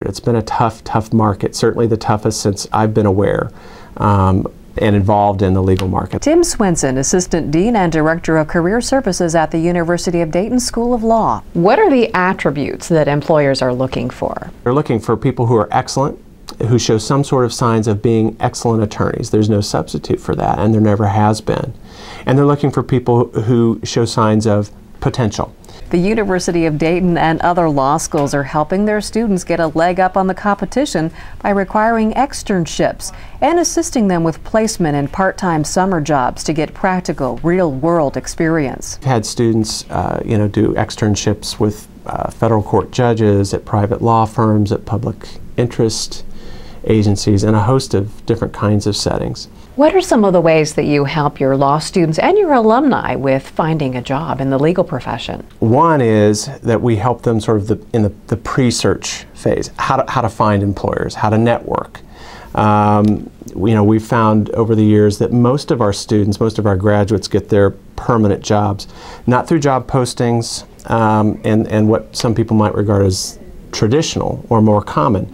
It's been a tough market, certainly the toughest since I've been aware and involved in the legal market. Tim Swenson, Assistant Dean and Director of Career Services at the University of Dayton School of Law. What are the attributes that employers are looking for? They're looking for people who are excellent, who show some sort of signs of being excellent attorneys. There's no substitute for that, and there never has been. And they're looking for people who show signs of potential. The University of Dayton and other law schools are helping their students get a leg up on the competition by requiring externships and assisting them with placement in part-time summer jobs to get practical, real-world experience. I've had students, do externships with federal court judges, at private law firms, at public interest agencies, and a host of different kinds of settings. What are some of the ways that you help your law students and your alumni with finding a job in the legal profession? One is that we help them sort of in the pre-search phase, how to find employers, how to network. We've found over the years that most of our students, most of our graduates get their permanent jobs, not through job postings and what some people might regard as traditional or more common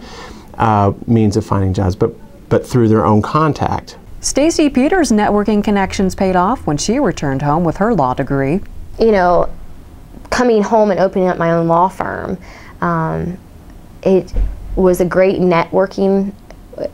means of finding jobs, but through their own contact. Stacy Peters' networking connections paid off when she returned home with her law degree. You know, coming home and opening up my own law firm, it was a great networking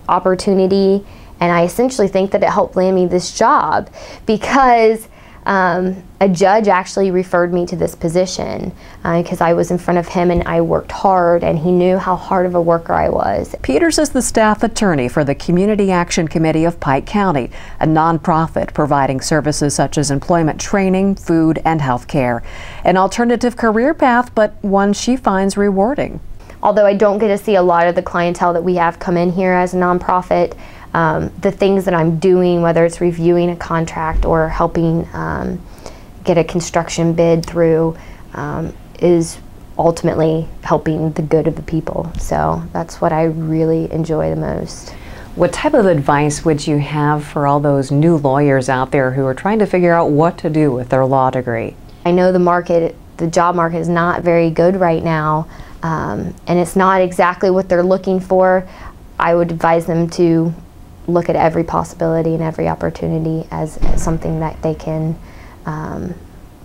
opportunity, and I essentially think that it helped land me this job because a judge actually referred me to this position because I was in front of him and I worked hard, and he knew how hard of a worker I was. Peters is the staff attorney for the Community Action Committee of Pike County, a nonprofit providing services such as employment training, food, and health care. An alternative career path, but one she finds rewarding. Although I don't get to see a lot of the clientele that we have come in here as a nonprofit, the things that I'm doing, whether it's reviewing a contract or helping get a construction bid through, is ultimately helping the good of the people. So that's what I really enjoy the most. What type of advice would you have for all those new lawyers out there who are trying to figure out what to do with their law degree? I know the job market is not very good right now, and it's not exactly what they're looking for. I would advise them to look at every possibility and every opportunity as something that they can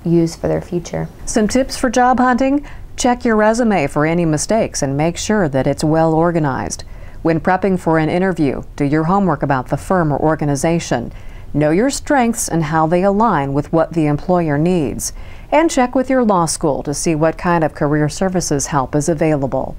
use for their future. Some tips for job hunting? Check your resume for any mistakes and make sure that it's well organized. When prepping for an interview, do your homework about the firm or organization. Know your strengths and how they align with what the employer needs. And check with your law school to see what kind of career services help is available.